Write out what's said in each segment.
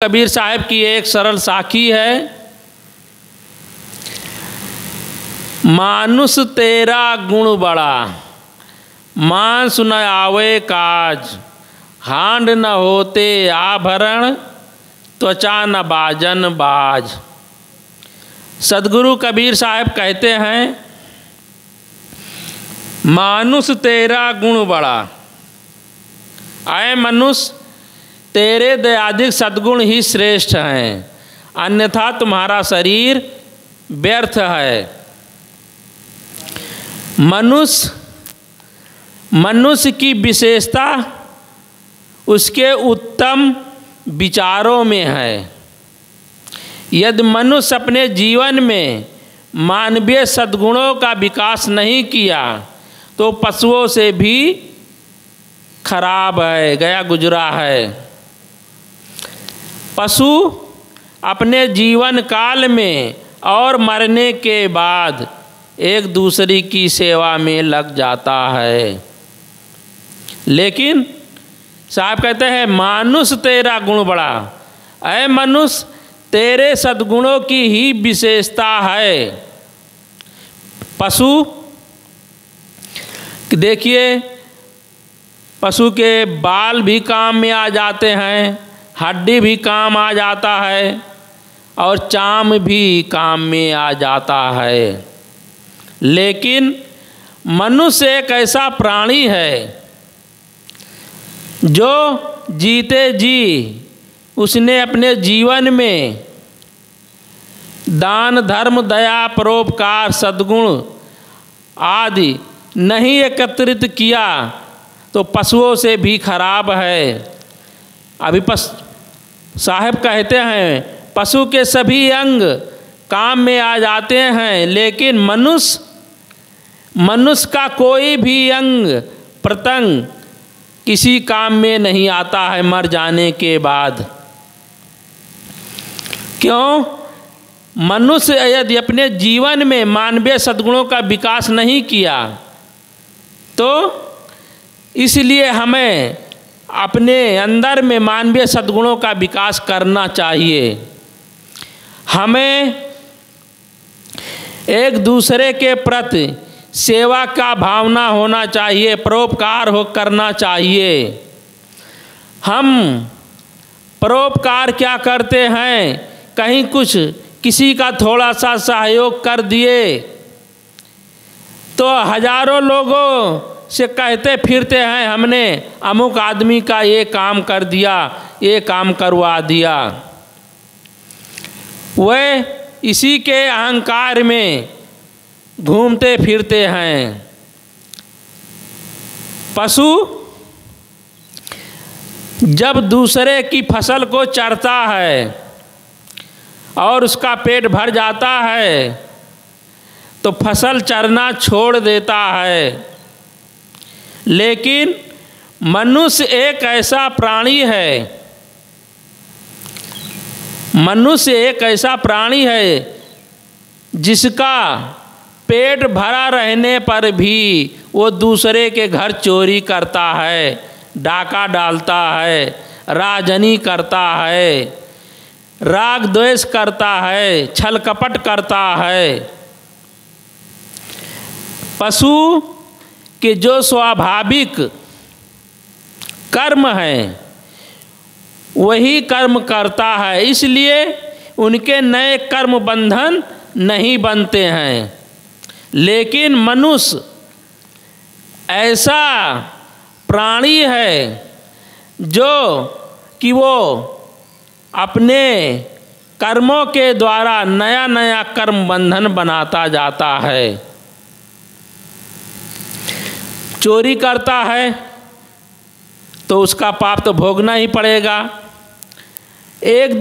कबीर साहब की एक सरल साखी है। मानुष तेरा गुण बड़ा, मांस न आवे काज, हांड न होते आभरण, त्वचा न बाजन बाज। सदगुरु कबीर साहब कहते हैं, मानुष तेरा गुण बड़ा, आए मनुष्य तेरे दयाधिक सद्गुण ही श्रेष्ठ हैं, अन्यथा तुम्हारा शरीर व्यर्थ है। मनुष्य की विशेषता उसके उत्तम विचारों में है। यदि मनुष्य अपने जीवन में मानवीय सद्गुणों का विकास नहीं किया तो पशुओं से भी खराब है, गया गुजरा है। पशु अपने जीवन काल में और मरने के बाद एक दूसरे की सेवा में लग जाता है, लेकिन साहब कहते हैं मानुष तेरा गुण बड़ा, ऐ मनुष्य तेरे सद्गुणों की ही विशेषता है। पशु देखिए, पशु के बाल भी काम में आ जाते हैं, हड्डी भी काम आ जाता है और चाम भी काम में आ जाता है, लेकिन मनुष्य एक ऐसा प्राणी है जो जीते जी उसने अपने जीवन में दान धर्म दया परोपकार सद्गुण आदि नहीं एकत्रित किया तो पशुओं से भी खराब है। अभी साहब कहते हैं पशु के सभी अंग काम में आ जाते हैं, लेकिन मनुष्य का कोई भी अंग प्रत्यंग किसी काम में नहीं आता है मर जाने के बाद। क्यों? मनुष्य यदि अपने जीवन में मानवीय सद्गुणों का विकास नहीं किया तो इसलिए हमें अपने अंदर में मानवीय सद्गुणों का विकास करना चाहिए। हमें एक दूसरे के प्रति सेवा का भावना होना चाहिए, परोपकार करना चाहिए। हम परोपकार क्या करते हैं, कहीं कुछ किसी का थोड़ा सा सहयोग कर दिए तो हजारों लोगों से कहते फिरते हैं हमने अमुक आदमी का ये काम कर दिया, ये काम करवा दिया। वह इसी के अहंकार में घूमते फिरते हैं। पशु जब दूसरे की फसल को चरता है और उसका पेट भर जाता है तो फसल चरना छोड़ देता है, लेकिन मनुष्य एक ऐसा प्राणी है, मनुष्य एक ऐसा प्राणी है जिसका पेट भरा रहने पर भी वो दूसरे के घर चोरी करता है, डाका डालता है, राजनी करता है, राग द्वेष करता है, छल कपट करता है। पशु कि जो स्वाभाविक कर्म है वही कर्म करता है, इसलिए उनके नए कर्म बंधन नहीं बनते हैं। लेकिन मनुष्य ऐसा प्राणी है जो कि वो अपने कर्मों के द्वारा नया नया कर्म बंधन बनाता जाता है। चोरी करता है तो उसका पाप तो भोगना ही पड़ेगा। एक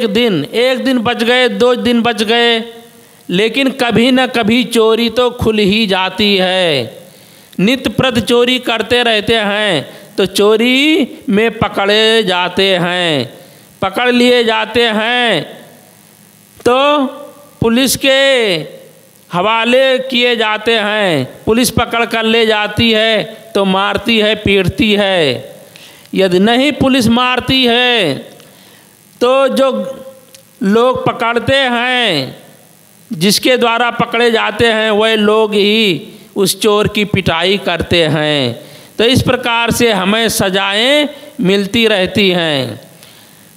दिन बच गए, 2 दिन बच गए, लेकिन कभी न कभी चोरी तो खुल ही जाती है। नित्य प्रति चोरी करते रहते हैं तो चोरी में पकड़े जाते हैं, पकड़ लिए जाते हैं तो पुलिस के हवाले किए जाते हैं। पुलिस पकड़ कर ले जाती है तो मारती है, पीटती है। यदि नहीं पुलिस मारती है तो जो लोग पकड़ते हैं, जिसके द्वारा पकड़े जाते हैं, वह लोग ही उस चोर की पिटाई करते हैं। तो इस प्रकार से हमें सजाएं मिलती रहती हैं।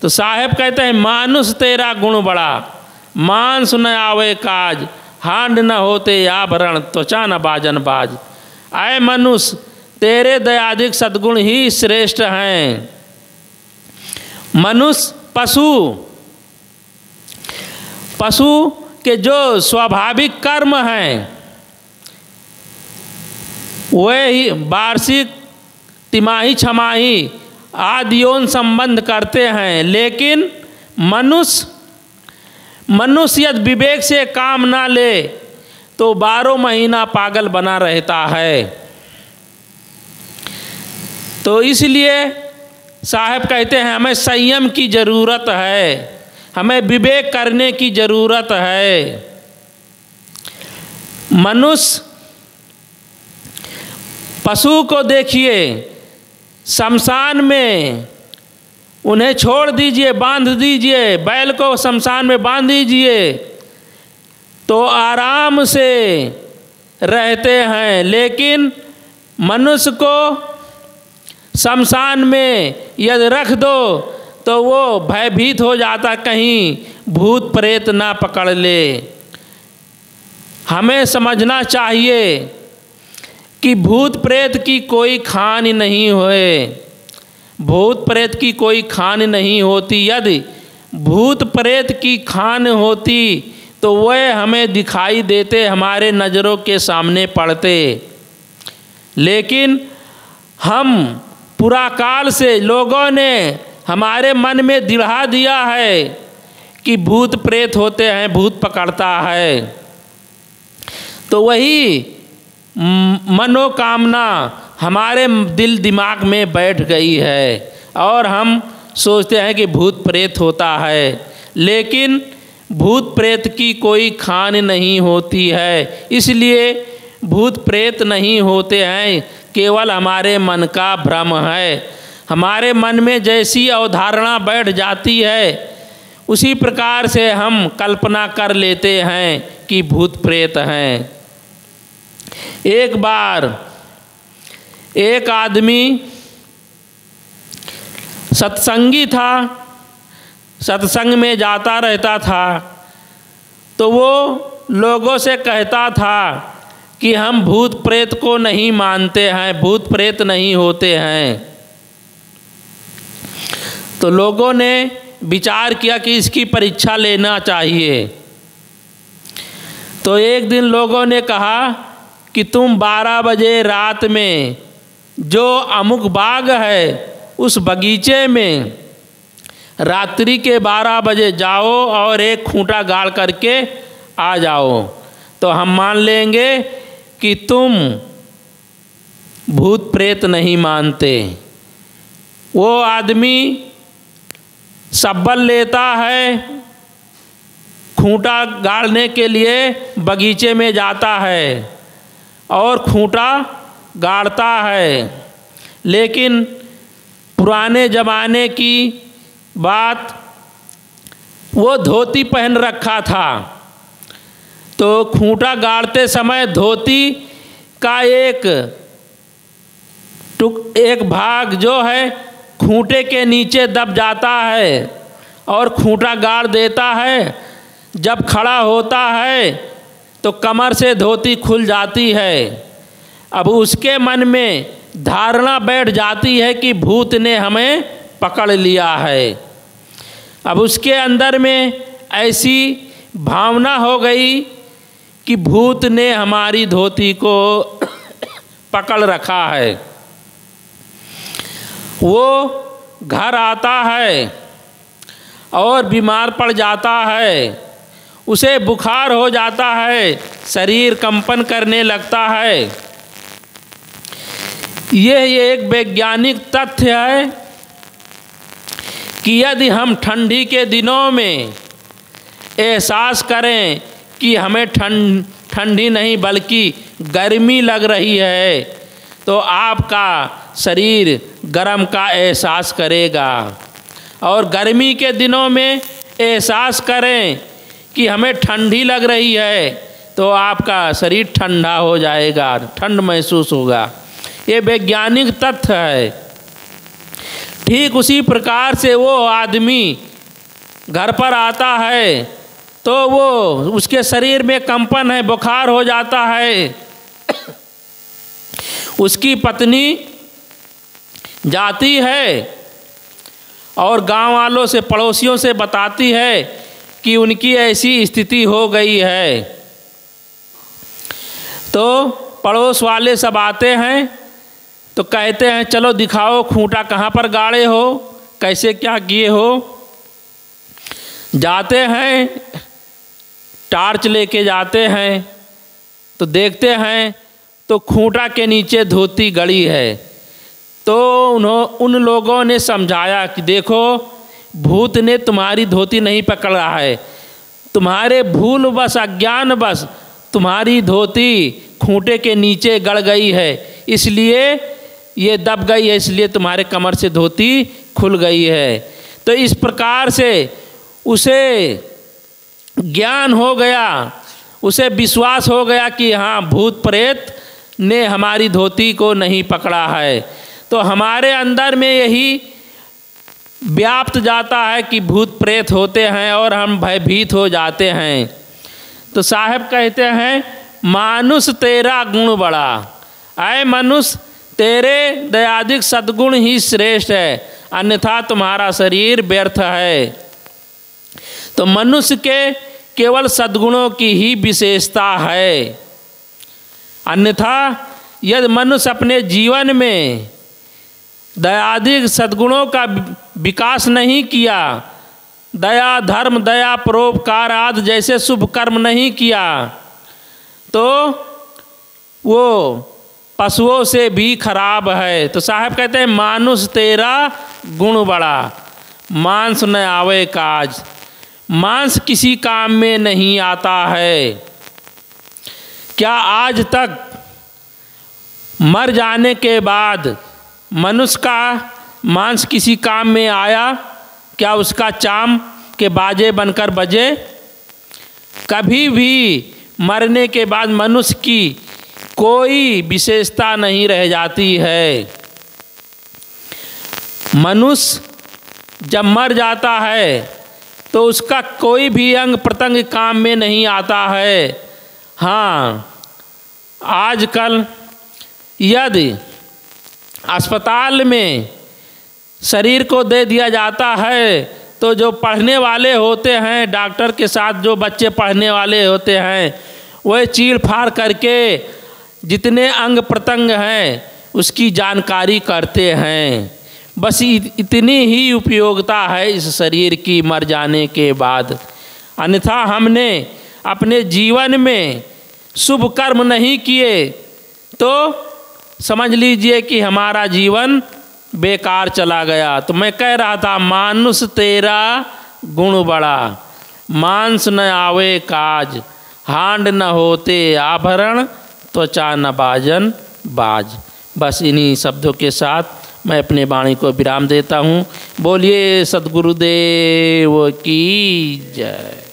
तो साहब कहते हैं, मानुष तेरा गुण बड़ा, मांस न आवे काज, हांड न होते आभरण, त्वचा न बाजन बाज। आए मनुष्य, तेरे दयाधिक सद्गुण ही श्रेष्ठ हैं। मनुष्य पशु के जो स्वाभाविक कर्म हैं, वह ही वार्षिक, तिमाही, छमाही आदि यौन संबंध करते हैं। लेकिन मनुष्य यदि विवेक से काम ना ले तो 12 महीना पागल बना रहता है। तो इसलिए साहब कहते हैं, हमें संयम की ज़रूरत है, हमें विवेक करने की ज़रूरत है। मनुष्य, पशु को देखिए, शमशान में उन्हें छोड़ दीजिए, बांध दीजिए, बैल को शमशान में बांध दीजिए तो आराम से रहते हैं। लेकिन मनुष्य को शमशान में यदि रख दो तो वो भयभीत हो जाता, कहीं भूत प्रेत ना पकड़ ले। हमें समझना चाहिए कि भूत प्रेत की कोई खान नहीं होए, भूत प्रेत की कोई खान नहीं होती। यदि भूत प्रेत की खान होती तो वह हमें दिखाई देते, हमारे नज़रों के सामने पड़ते। लेकिन हम पुराकाल से लोगों ने हमारे मन में दिढ़ा दिया है कि भूत प्रेत होते हैं, भूत पकड़ता है। तो वही मनोकामना हमारे दिल दिमाग में बैठ गई है और हम सोचते हैं कि भूत प्रेत होता है। लेकिन भूत प्रेत की कोई खान नहीं होती है, इसलिए भूत प्रेत नहीं होते हैं, केवल हमारे मन का भ्रम है। हमारे मन में जैसी अवधारणा बैठ जाती है उसी प्रकार से हम कल्पना कर लेते हैं कि भूत प्रेत हैं। एक बार एक आदमी सत्संगी था, सत्संग में जाता रहता था, तो वो लोगों से कहता था कि हम भूत प्रेत को नहीं मानते हैं, भूत प्रेत नहीं होते हैं। तो लोगों ने विचार किया कि इसकी परीक्षा लेना चाहिए। तो एक दिन लोगों ने कहा कि तुम 12 बजे रात में जो अमुक बाग है उस बगीचे में रात्रि के 12 बजे जाओ और एक खूंटा गाड़ करके आ जाओ, तो हम मान लेंगे कि तुम भूत प्रेत नहीं मानते। वो आदमी सब्बल लेता है, खूंटा गाड़ने के लिए बगीचे में जाता है और खूंटा गाड़ता है। लेकिन पुराने ज़माने की बात, वो धोती पहन रखा था, तो खूंटा गाड़ते समय धोती का एक भाग जो है खूंटे के नीचे दब जाता है और खूंटा गाड़ देता है। जब खड़ा होता है तो कमर से धोती खुल जाती है। अब उसके मन में धारणा बैठ जाती है कि भूत ने हमें पकड़ लिया है। अब उसके अंदर में ऐसी भावना हो गई कि भूत ने हमारी धोती को पकड़ रखा है। वो घर आता है और बीमार पड़ जाता है, उसे बुखार हो जाता है, शरीर कंपन करने लगता है। यह एक वैज्ञानिक तथ्य है कि यदि हम ठंडी के दिनों में एहसास करें कि हमें ठंडी नहीं बल्कि गर्मी लग रही है, तो आपका शरीर गर्म का एहसास करेगा। और गर्मी के दिनों में एहसास करें कि हमें ठंडी लग रही है तो आपका शरीर ठंडा हो जाएगा, ठंड महसूस होगा। ये वैज्ञानिक तथ्य है। ठीक उसी प्रकार से वो आदमी घर पर आता है तो वो उसके शरीर में कंपन है, बुखार हो जाता है। उसकी पत्नी जाती है और गांव वालों से, पड़ोसियों से बताती है कि उनकी ऐसी स्थिति हो गई है। तो पड़ोस वाले सब आते हैं तो कहते हैं चलो दिखाओ खूंटा कहाँ पर गाड़े हो, कैसे क्या किए हो। जाते हैं, टार्च लेके जाते हैं तो देखते हैं तो खूंटा के नीचे धोती गड़ी है। तो उन लोगों ने समझाया कि देखो भूत ने तुम्हारी धोती नहीं पकड़ा है, तुम्हारे भूलवश, अज्ञानवश तुम्हारी धोती खूंटे के नीचे गड़ गई है, इसलिए ये दब गई है, इसलिए तुम्हारे कमर से धोती खुल गई है। तो इस प्रकार से उसे ज्ञान हो गया, उसे विश्वास हो गया कि हाँ भूत प्रेत ने हमारी धोती को नहीं पकड़ा है। तो हमारे अंदर में यही व्याप्त जाता है कि भूत प्रेत होते हैं और हम भयभीत हो जाते हैं। तो साहब कहते हैं मानुष तेरा गुण बड़ा, ऐ मनुष्य तेरे दयादिक सद्गुण ही श्रेष्ठ है, अन्यथा तुम्हारा शरीर व्यर्थ है। तो मनुष्य के केवल सद्गुणों की ही विशेषता है, अन्यथा यदि मनुष्य अपने जीवन में दयादिक सद्गुणों का विकास नहीं किया, दया, धर्म, दया, परोपकार आदि जैसे शुभ कर्म नहीं किया, तो वो पशुओं से भी खराब है। तो साहब कहते हैं मानुष तेरा गुण बड़ा, मांस न आवे काज, मांस किसी काम में नहीं आता है। क्या आज तक मर जाने के बाद मनुष्य का मांस किसी काम में आया? क्या उसका चाम के बाजे बनकर बजे? कभी भी मरने के बाद मनुष्य की कोई विशेषता नहीं रह जाती है। मनुष्य जब मर जाता है तो उसका कोई भी अंग प्रत्यंग काम में नहीं आता है। हाँ, आजकल यदि अस्पताल में शरीर को दे दिया जाता है तो जो पढ़ने वाले होते हैं, डॉक्टर के साथ जो बच्चे पढ़ने वाले होते हैं, वह चीर फाड़ करके जितने अंग प्रत्यंग हैं उसकी जानकारी करते हैं। बस इतनी ही उपयोगिता है इस शरीर की मर जाने के बाद। अन्यथा हमने अपने जीवन में शुभ कर्म नहीं किए तो समझ लीजिए कि हमारा जीवन बेकार चला गया। तो मैं कह रहा था मानुष तेरा गुण बड़ा, मांस न आवे काज, हांड न होते आभरण, त्वचा न बाजन बाज। बस इन्हीं शब्दों के साथ मैं अपने वाणी को विराम देता हूँ। बोलिए सद्गुरुदेव की जय।